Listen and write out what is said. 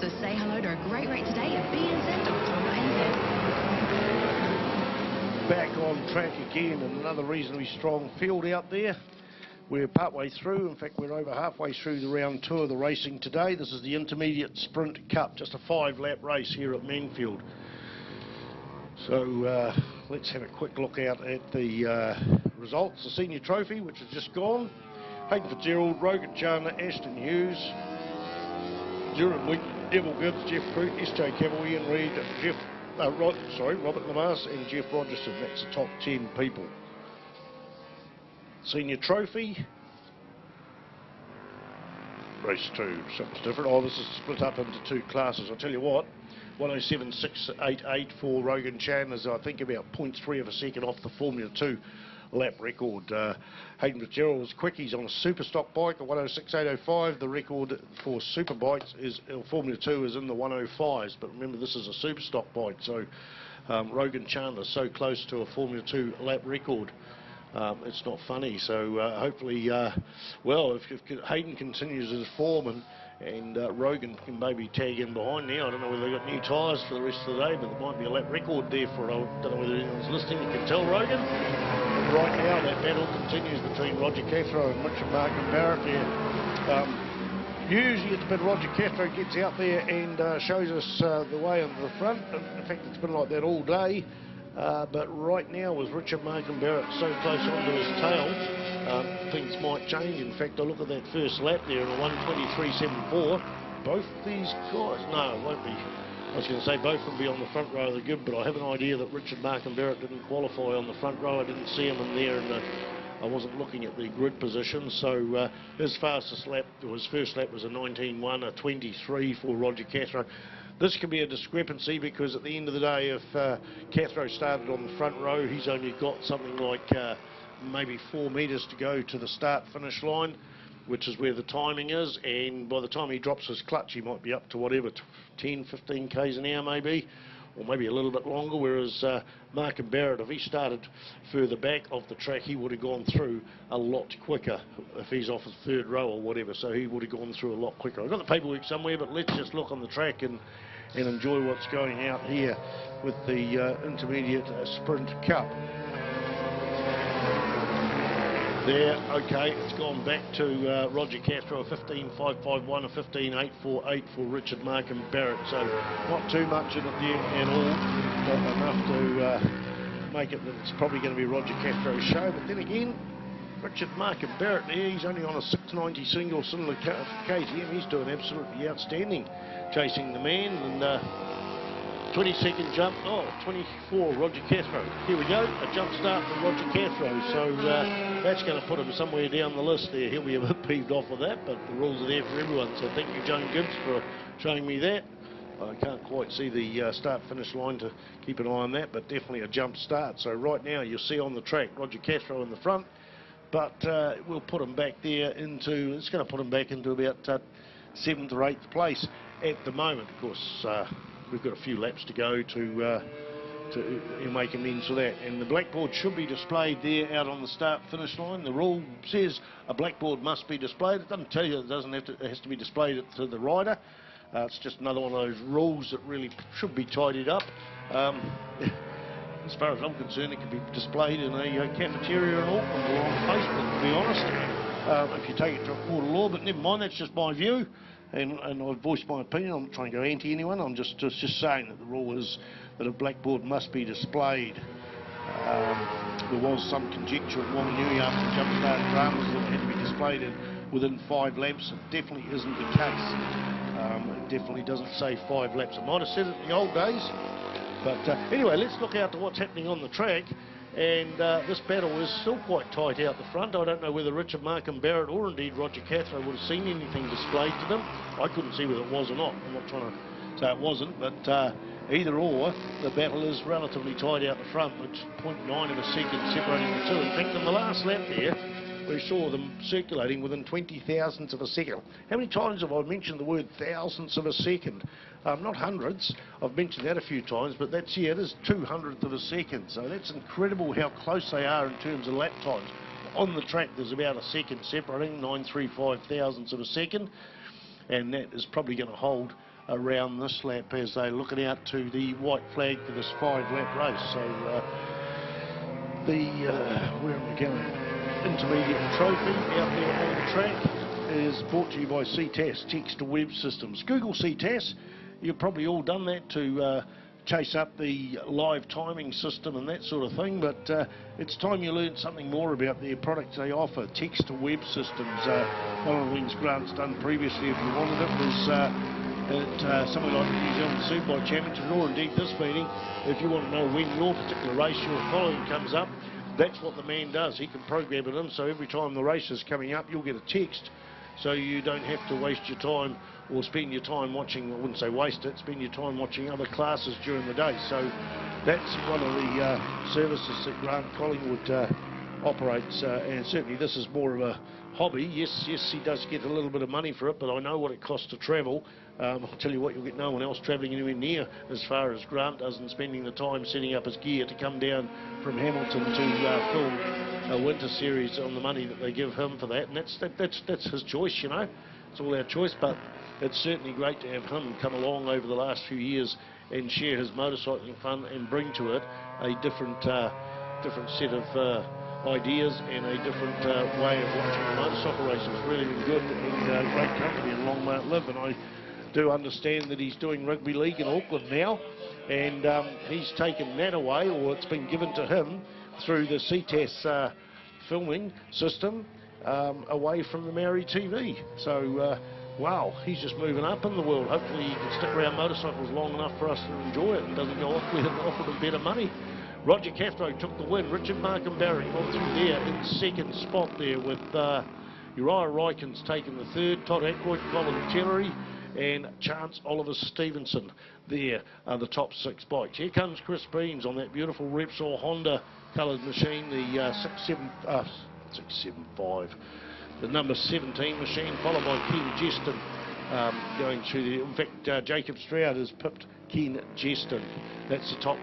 So say hello to a great rate today at vnz.com.nz. Back on track again, and another reasonably strong field out there. We're partway through, in fact we're over halfway through the round 2 of the racing today. This is the Intermediate Sprint Cup, just a 5-lap race here at Manfield. So let's have a quick look out at the results. The Senior Trophy, which has just gone. Hayden Fitzgerald, Rogan Chandler, Ashton Hughes, Duran Wick, Neville Gibbs, Jeff Crute, S.J. Campbell, Ian Reid, Robert Lamass and Jeff Rogerson. That's the top 10 people. Senior Trophy. Race 2, something's different. Oh, this is split up into 2 classes. I'll tell you what, 107.688 for Rogan Chandler's, I think about 0.3 of a second off the Formula 2 lap record. Hayden Fitzgerald was quick. He's on a super stock bike, a 106.805. The record for super bikes is Formula 2 is in the 105s, but remember this is a super stock bike, so Rogan Chandler so close to a Formula 2 lap record. It's not funny, so hopefully, well, if Hayden continues his form and Rogan can maybe tag in behind now. I don't know whether they've got new tyres for the rest of the day, but there might be a lap record there for it. I don't know whether anyone's listening. You can tell Rogan. Right now, that battle continues between Roger Cathro and Richard Barrett here. Usually it's been Roger Cathro gets out there and shows us the way into the front. In fact, it's been like that all day. But right now, with Richard Barrett so close onto his tail, things might change. In fact, I look at that first lap there in a 1:23.74. Both these guys, no, it won't be. I was going to say both will be on the front row of the grid, but I have an idea that Richard Barrett didn't qualify on the front row. I didn't see him in there, and I wasn't looking at the grid position. So his fastest lap, or his first lap, was a 19.1, a 23 for Roger Cathro. This could be a discrepancy because at the end of the day, if Cathro started on the front row, he's only got something like maybe 4 metres to go to the start-finish line, which is where the timing is, and by the time he drops his clutch, he might be up to whatever, 10, 15 k's an hour maybe, or maybe a little bit longer, whereas Barrett, if he started further back off the track, he would have gone through a lot quicker if he's off his third row or whatever, so he would have gone through a lot quicker. I've got the paperwork somewhere, but let's just look on the track and enjoy what's going out here with the Intermediate Sprint Cup. There, okay, it's gone back to Roger Cathro, a 15.551, a 15.848 for Richard Barrett, so not too much in it there at all, but enough to make it that it's probably going to be Roger Cathro's show. But then again, Richard Barrett there, he's only on a 690 single cylinder KTM. He's doing absolutely outstanding, chasing the man. And 22nd jump, 24, Roger Cathro. Here we go, a jump start from Roger Cathro. So that's going to put him somewhere down the list there. He'll be a bit peeved off with that, but the rules are there for everyone. So thank you, Joan Gibbs, for showing me that. I can't quite see the start-finish line to keep an eye on that, but definitely a jump start. So right now you'll see on the track Roger Cathro in the front, but we'll put him back there into, it's going to put him back into about 7th or 8th place at the moment. Of course, we've got a few laps to go to make amends for that. And the blackboard should be displayed there out on the start-finish line. The rule says a blackboard must be displayed. It doesn't tell you it doesn't have to, it has to be displayed to the rider. It's just another one of those rules that really should be tidied up. As far as I'm concerned, it could be displayed in a cafeteria in Auckland or on Facebook, to be honest, if you take it to a court of law. But never mind, that's just my view, and I've voiced my opinion. I'm not trying to go anti anyone. I'm just saying that the rule is that a blackboard must be displayed. There was some conjecture at Wanganui after the jump start dramas that it had to be displayed within 5 laps. It definitely isn't the case. It definitely doesn't say 5 laps. I might have said it in the old days. But anyway, let's look out to what's happening on the track. And this battle is still quite tight out the front. I don't know whether Richard Barrett or indeed Roger Cathro would have seen anything displayed to them. I couldn't see whether it was or not. I'm not trying to say it wasn't, but either or, the battle is relatively tight out the front, which 0.9 of a second separating the two. In fact, in the last lap there, we saw them circulating within 20 thousandths of a second. How many times have I mentioned the word thousandths of a second? Not hundreds. I've mentioned that a few times, but that's, yeah, it is 200th of a second. So that's incredible how close they are in terms of lap times. On the track, there's about a second separating, 935 thousandths of a second, and that is probably going to hold around this lap as they're looking out to the white flag for this 5-lap race. So where am I going? Intermediate trophy out there on the track is brought to you by CTAS, text to web systems. Google CTAS, you've probably all done that to chase up the live timing system and that sort of thing, but it's time you learned something more about their products they offer, text to web systems. One of the things Grant's done previously, if you wanted it, was something like the New Zealand Superbike Championship, or indeed this meeting. If you want to know when your particular race you're following comes up, that's what the man does. He can program it in, so every time the race is coming up, you'll get a text, so you don't have to waste your time or spend your time watching, I wouldn't say waste it, spend your time watching other classes during the day. So that's one of the services that Grant Collingwood operates, and certainly this is more of a hobby. Yes, he does get a little bit of money for it, but I know what it costs to travel. I'll tell you what, you'll get no one else travelling anywhere near as far as Grant does, and spending the time setting up his gear to come down from Hamilton to film a winter series on the money that they give him for that. And that's his choice, you know. It's all our choice, but it's certainly great to have him come along over the last few years and share his motorcycling fun and bring to it a different set of ideas and a different way of watching the motorcycle races. It's really been good and great company, and long may it live. And I do understand that he's doing rugby league in Auckland now, and he's taken that away, or it's been given to him through the CTAS filming system away from the Maori TV. So wow, he's just moving up in the world. Hopefully he can stick around motorcycles long enough for us to enjoy it and doesn't go off with offered him better money. Roger Cathro took the win. Richard Markham Barrett got through there in second spot there, with Uriah Rykins taking the third, Todd Ackroyd voluntarily, and Chance Oliver Stevenson there are the top 6 bikes. Here comes Chris Beans on that beautiful Repsol Honda coloured machine, the 675, the number 17 machine, followed by Ken Jeston going through the, in fact Jacob Stroud has pipped Ken Jeston. That's the top